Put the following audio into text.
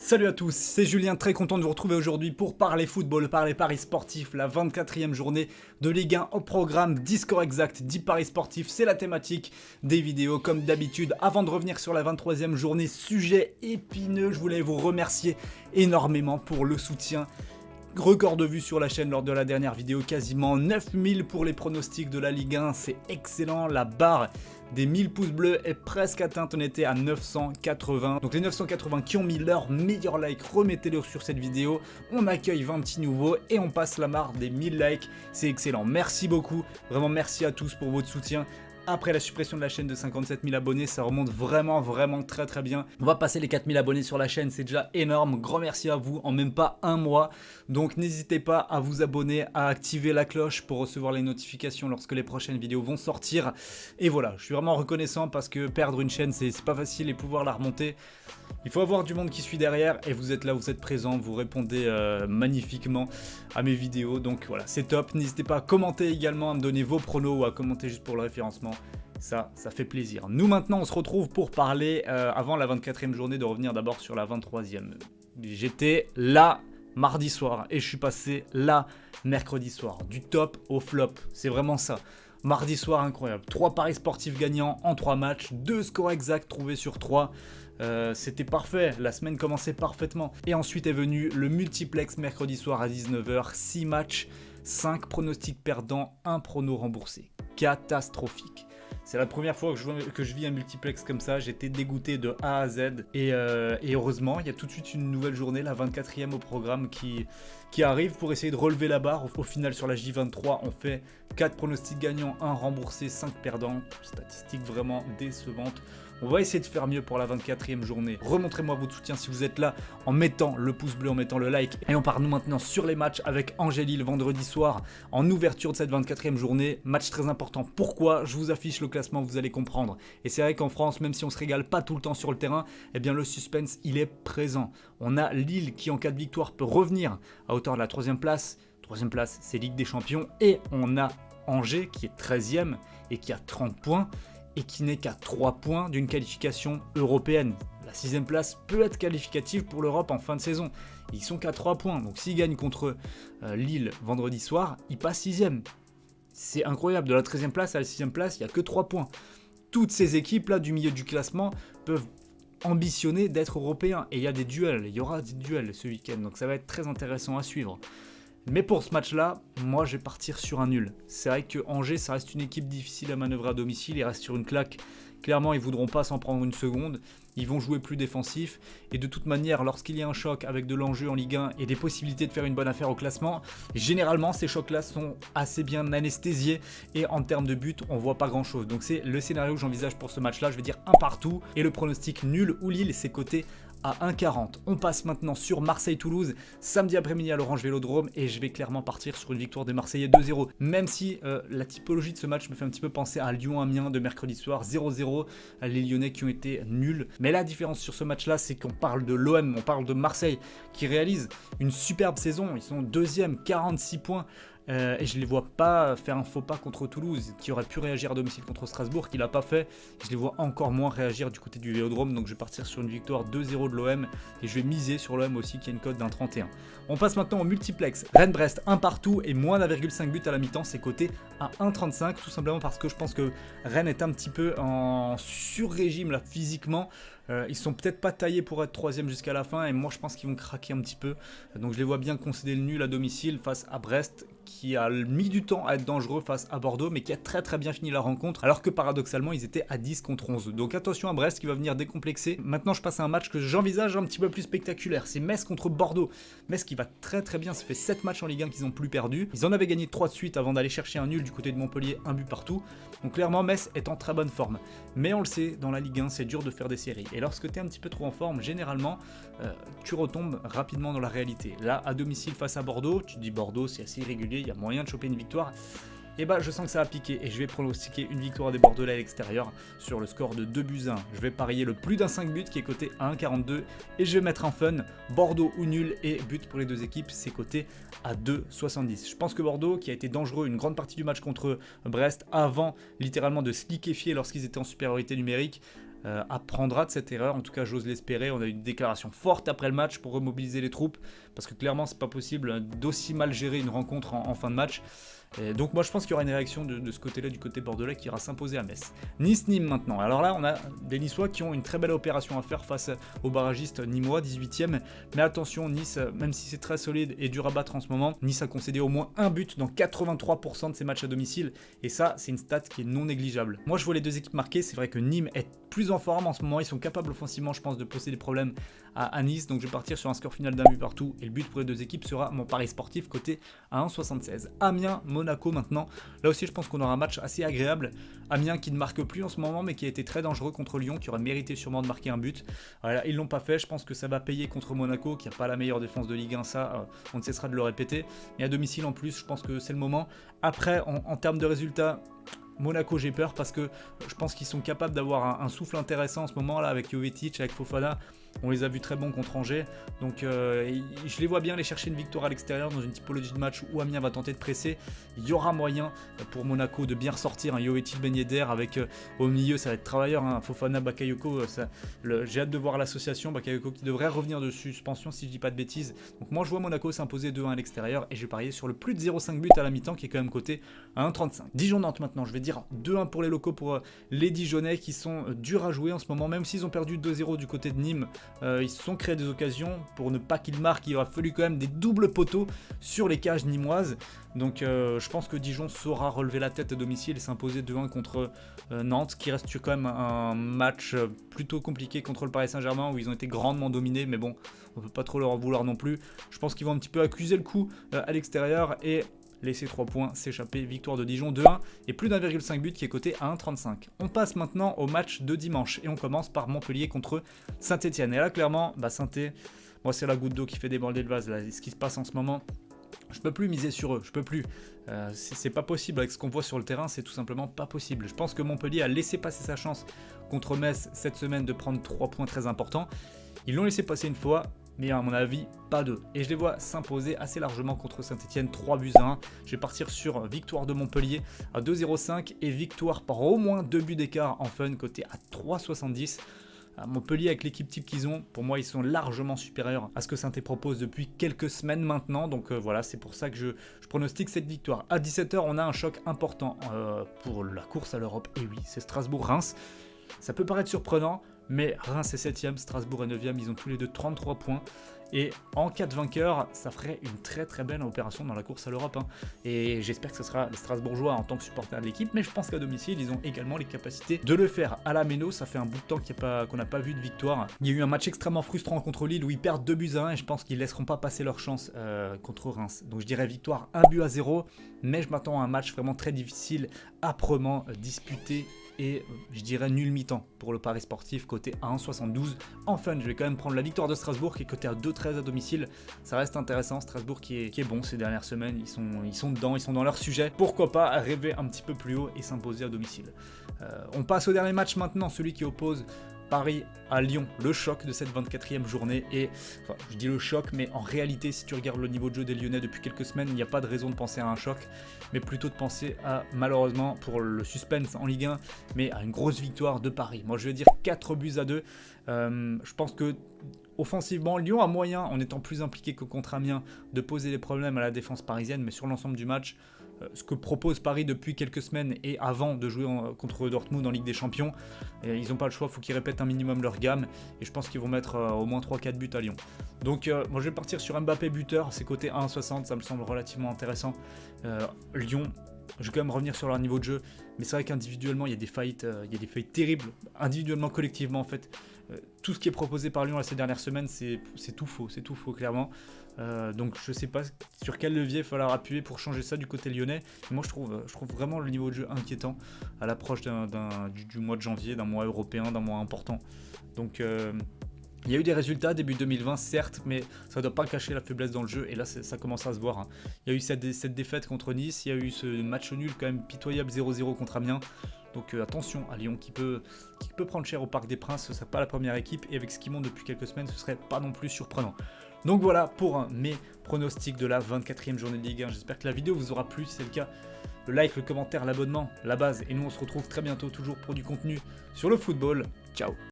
Salut à tous, c'est Julien, très content de vous retrouver aujourd'hui pour parler football, parler paris sportifs, la 24e journée de Ligue 1 au programme, 10 scores exacts, 10 paris sportifs, c'est la thématique des vidéos comme d'habitude. Avant de revenir sur la 23e journée, sujet épineux, je voulais vous remercier énormément pour le soutien. Record de vues sur la chaîne lors de la dernière vidéo, quasiment 9000 pour les pronostics de la Ligue 1, c'est excellent, la barre des 1000 pouces bleus est presque atteinte, on était à 980. Donc les 980 qui ont mis leur meilleur like, remettez-le sur cette vidéo, on accueille 20 petits nouveaux et on passe la marque des 1000 likes, c'est excellent, merci beaucoup, vraiment merci à tous pour votre soutien. Après la suppression de la chaîne de 57 000 abonnés, ça remonte vraiment très bien. On va passer les 4000 abonnés sur la chaîne, c'est déjà énorme. Grand merci à vous en même pas un mois. Donc n'hésitez pas à vous abonner, à activer la cloche pour recevoir les notifications lorsque les prochaines vidéos vont sortir. Et voilà, je suis vraiment reconnaissant parce que perdre une chaîne, c'est pas facile et pouvoir la remonter. Il faut avoir du monde qui suit derrière et vous êtes là, vous êtes présents, vous répondez magnifiquement à mes vidéos. Donc voilà, c'est top. N'hésitez pas à commenter également, à me donner vos pronos ou à commenter juste pour le référencement. Ça fait plaisir. Nous maintenant, on se retrouve pour parler, avant la 24e journée, de revenir d'abord sur la 23e. J'étais là mardi soir et je suis passé là mercredi soir. Du top au flop, c'est vraiment ça. Mardi soir, incroyable. 3 paris sportifs gagnants en 3 matchs, 2 scores exacts trouvés sur 3. C'était parfait, la semaine commençait parfaitement. Et ensuite est venu le multiplex mercredi soir à 19h, 6 matchs, 5 pronostics perdants, 1 prono remboursé. Catastrophique. C'est la première fois que je vis un multiplex comme ça, j'étais dégoûté de A à Z. Et heureusement, il y a tout de suite une nouvelle journée, la 24e au programme qui arrive pour essayer de relever la barre. Au final, sur la J23, on fait 4 pronostics gagnants, 1 remboursé, 5 perdants. Statistique vraiment décevante. On va essayer de faire mieux pour la 24e journée. Remontrez-moi votre soutien si vous êtes là en mettant le pouce bleu, en mettant le like. Et on part nous maintenant sur les matchs avec Angers-Lille vendredi soir en ouverture de cette 24e journée. Match très important. Pourquoi? Je vous affiche le classement, vous allez comprendre. Et c'est vrai qu'en France, même si on se régale pas tout le temps sur le terrain, eh bien le suspense, il est présent. On a Lille qui en cas de victoire peut revenir à hauteur de la 3e place. 3e place, c'est Ligue des Champions. Et on a Angers qui est 13e et qui a 30 points. Et qui n'est qu'à 3 points d'une qualification européenne. La 6e place peut être qualificative pour l'Europe en fin de saison. Ils sont qu'à 3 points, donc s'ils gagnent contre Lille vendredi soir, ils passent 6e. C'est incroyable, de la 13e place à la 6e place, il n'y a que 3 points. Toutes ces équipes-là du milieu du classement peuvent ambitionner d'être européens. Et il y a des duels, il y aura des duels ce week-end, donc ça va être très intéressant à suivre. Mais pour ce match-là, moi je vais partir sur un nul. C'est vrai que Angers, ça reste une équipe difficile à manœuvrer à domicile, ils restent sur une claque. Clairement, ils ne voudront pas s'en prendre une seconde, ils vont jouer plus défensif. Et de toute manière, lorsqu'il y a un choc avec de l'enjeu en Ligue 1 et des possibilités de faire une bonne affaire au classement, généralement ces chocs-là sont assez bien anesthésiés. Et en termes de but, on ne voit pas grand-chose. Donc c'est le scénario que j'envisage pour ce match-là, je vais dire un partout. Et le pronostic nul ou Lille, c'est coté à 1,40. On passe maintenant sur Marseille-Toulouse, samedi après-midi à l'Orange Vélodrome, et je vais clairement partir sur une victoire des Marseillais 2-0, même si la typologie de ce match me fait un petit peu penser à Lyon-Amiens de mercredi soir, 0-0, les Lyonnais qui ont été nuls. Mais la différence sur ce match-là, c'est qu'on parle de l'OM, on parle de Marseille, qui réalise une superbe saison, ils sont 2e, 46 points, et je ne les vois pas faire un faux pas contre Toulouse, qui aurait pu réagir à domicile contre Strasbourg, qui ne l'a pas fait. Je les vois encore moins réagir du côté du Vélodrome, donc je vais partir sur une victoire 2-0 de l'OM, et je vais miser sur l'OM aussi, qui a une cote d'un 31. On passe maintenant au multiplex. Rennes-Brest, 1 partout, et moins d'1,5 but à la mi-temps, c'est coté à 1,35, tout simplement parce que je pense que Rennes est un petit peu en sur-régime là, physiquement. Ils sont peut-être pas taillés pour être 3e jusqu'à la fin, et moi je pense qu'ils vont craquer un petit peu. Donc je les vois bien concéder le nul à domicile face à Brest, qui a mis du temps à être dangereux face à Bordeaux, mais qui a très bien fini la rencontre, alors que paradoxalement ils étaient à 10 contre 11. Donc attention à Brest qui va venir décomplexer. Maintenant je passe à un match que j'envisage un petit peu plus spectaculaire, c'est Metz contre Bordeaux. Metz qui va très bien, ça fait 7 matchs en Ligue 1 qu'ils n'ont plus perdu. Ils en avaient gagné 3 de suite avant d'aller chercher un nul du côté de Montpellier, un but partout. Donc clairement Metz est en très bonne forme. Mais on le sait, dans la Ligue 1 c'est dur de faire des séries. Et lorsque tu es un petit peu trop en forme, généralement tu retombes rapidement dans la réalité. Là à domicile face à Bordeaux, tu te dis Bordeaux c'est assez irrégulier, il y a moyen de choper une victoire. Et bah je sens que ça va piquer et je vais pronostiquer une victoire des Bordelais à l'extérieur sur le score de 2-1. Je vais parier le plus d'un 5 buts qui est coté à 1,42 et je vais mettre un fun, Bordeaux ou nul, et but pour les deux équipes, c'est coté à 2,70. Je pense que Bordeaux, qui a été dangereux une grande partie du match contre Brest avant littéralement de se liquéfier lorsqu'ils étaient en supériorité numérique, apprendra de cette erreur. En tout cas, j'ose l'espérer. On a eu une déclaration forte après le match pour remobiliser les troupes, parce que clairement, c'est pas possible d'aussi mal gérer une rencontre en fin de match. Et donc moi je pense qu'il y aura une réaction de ce côté-là, du côté bordelais, qui ira s'imposer à Metz. Nice-Nîmes maintenant. Alors là on a des Niçois qui ont une très belle opération à faire face aux barragistes nîmois, 18e. Mais attention, Nice, même si c'est très solide et dur à battre en ce moment, Nice a concédé au moins un but dans 83% de ses matchs à domicile. Et ça c'est une stat qui est non négligeable. Moi je vois les deux équipes marquées, c'est vrai que Nîmes est plus en forme en ce moment, ils sont capables offensivement je pense de poser des problèmes à Nice. Donc je vais partir sur un score final d'un but partout. Et le but pour les deux équipes sera mon pari sportif coté à 1,76. Amiens, Monaco maintenant. Là aussi je pense qu'on aura un match assez agréable. Amiens qui ne marque plus en ce moment mais qui a été très dangereux contre Lyon, qui aurait mérité sûrement de marquer un but. Voilà, ils l'ont pas fait, je pense que ça va payer contre Monaco qui n'a pas la meilleure défense de Ligue 1, ça on ne cessera de le répéter. Et à domicile en plus, je pense que c'est le moment. Après en termes de résultats, Monaco j'ai peur parce que je pense qu'ils sont capables d'avoir un souffle intéressant en ce moment là avec Jovetic, avec Fofana. On les a vus très bons contre Angers, donc je les vois bien aller chercher une victoire à l'extérieur dans une typologie de match où Amiens va tenter de presser. Il y aura moyen pour Monaco de bien ressortir un Jovetic, Ben Yedder avec au milieu, ça va être travailleur, hein, Fofana, Bakayoko. J'ai hâte de voir l'association, Bakayoko qui devrait revenir de suspension si je dis pas de bêtises. Donc moi je vois Monaco s'imposer 2-1 à l'extérieur et je vais parier sur le plus de 0,5 buts à la mi-temps qui est quand même coté à 1,35. Dijon-Nantes maintenant, je vais dire 2-1 pour les locaux, pour les Dijonais qui sont durs à jouer en ce moment, même s'ils ont perdu 2-0 du côté de Nîmes. Ils se sont créés des occasions pour ne pas qu'ils marquent. Il aura fallu quand même des doubles poteaux sur les cages nîmoises. Donc je pense que Dijon saura relever la tête à domicile et s'imposer 2-1 contre Nantes, qui reste quand même un match plutôt compliqué contre le Paris Saint-Germain où ils ont été grandement dominés, mais bon, on peut pas trop leur en vouloir non plus. Je pense qu'ils vont un petit peu accuser le coup à l'extérieur et laisser 3 points s'échapper. Victoire de Dijon 2-1 et plus d'1,5 but qui est coté à 1,35. On passe maintenant au match de dimanche et on commence par Montpellier contre Saint-Etienne. Et là clairement, Saint-Etienne, moi c'est la goutte d'eau qui fait déborder le vase, là, ce qui se passe en ce moment. Je peux plus miser sur eux, je peux plus. C'est pas possible avec ce qu'on voit sur le terrain, c'est tout simplement pas possible. Je pense que Montpellier a laissé passer sa chance contre Metz cette semaine de prendre 3 points très importants. Ils l'ont laissé passer une fois, mais à mon avis, pas deux. Et je les vois s'imposer assez largement contre Saint-Etienne, 3-1. Je vais partir sur victoire de Montpellier à 2,05 et victoire par au moins 2 buts d'écart en fun, côté à 3,70. Montpellier, avec l'équipe type qu'ils ont, pour moi ils sont largement supérieurs à ce que Saint-Etienne propose depuis quelques semaines maintenant. Donc voilà, c'est pour ça que je pronostique cette victoire. À 17h, on a un choc important pour la course à l'Europe. Et oui, c'est Strasbourg-Reims. Ça peut paraître surprenant, mais Reims est 7ème, Strasbourg est 9ème, ils ont tous les deux 33 points. Et en cas de vainqueur, ça ferait une très très belle opération dans la course à l'Europe. Et j'espère que ce sera les Strasbourgeois en tant que supporters de l'équipe, mais je pense qu'à domicile, ils ont également les capacités de le faire. À la Méno, ça fait un bout de temps qu'on n'a pas vu de victoire. Il y a eu un match extrêmement frustrant contre Lille où ils perdent 2-1 et je pense qu'ils ne laisseront pas passer leur chance contre Reims. Donc je dirais victoire 1-0, mais je m'attends à un match vraiment très difficile, âprement disputé et je dirais nul mi-temps pour le pari sportif côté à 1,72. Enfin, je vais quand même prendre la victoire de Strasbourg qui est côté à 2,13 à domicile. Ça reste intéressant, Strasbourg qui est bon ces dernières semaines, ils sont dedans, ils sont dans leur sujet. Pourquoi pas rêver un petit peu plus haut et s'imposer à domicile. On passe au dernier match maintenant, celui qui oppose Paris à Lyon, le choc de cette 24e journée. Et enfin, je dis le choc, mais en réalité, si tu regardes le niveau de jeu des Lyonnais depuis quelques semaines, il n'y a pas de raison de penser à un choc, mais plutôt de penser à, malheureusement, pour le suspense en Ligue 1, mais à une grosse victoire de Paris. Moi, je vais dire 4-2. Je pense que offensivement, Lyon a moyen, en étant plus impliqué que contre Amiens, de poser des problèmes à la défense parisienne, mais sur l'ensemble du match, ce que propose Paris depuis quelques semaines et avant de jouer contre Dortmund en Ligue des Champions, ils n'ont pas le choix, il faut qu'ils répètent un minimum leur gamme et je pense qu'ils vont mettre au moins 3-4 buts à Lyon. Donc moi je vais partir sur Mbappé buteur, c'est coté à 1,60, ça me semble relativement intéressant. Lyon, je vais quand même revenir sur leur niveau de jeu, mais c'est vrai qu'individuellement il y a des faillites terribles, individuellement, collectivement en fait. Tout ce qui est proposé par Lyon ces dernières semaines, c'est tout faux clairement. Donc je sais pas sur quel levier il va falloir appuyer pour changer ça du côté lyonnais. Mais moi je trouve vraiment le niveau de jeu inquiétant à l'approche du mois de janvier, d'un mois européen, d'un mois important. Donc il y a eu des résultats début 2020 certes, mais ça ne doit pas cacher la faiblesse dans le jeu et là ça commence à se voir. Il y a eu cette défaite contre Nice, il y a eu ce match nul quand même pitoyable 0-0 contre Amiens. Donc attention à Lyon qui peut prendre cher au Parc des Princes, ce ne serait pas la première équipe et avec ce qui monte depuis quelques semaines, ce serait pas non plus surprenant. Donc voilà pour mes pronostics de la 24e journée de Ligue 1. J'espère que la vidéo vous aura plu. Si c'est le cas, le like, le commentaire, l'abonnement, la base. Et nous on se retrouve très bientôt toujours pour du contenu sur le football. Ciao.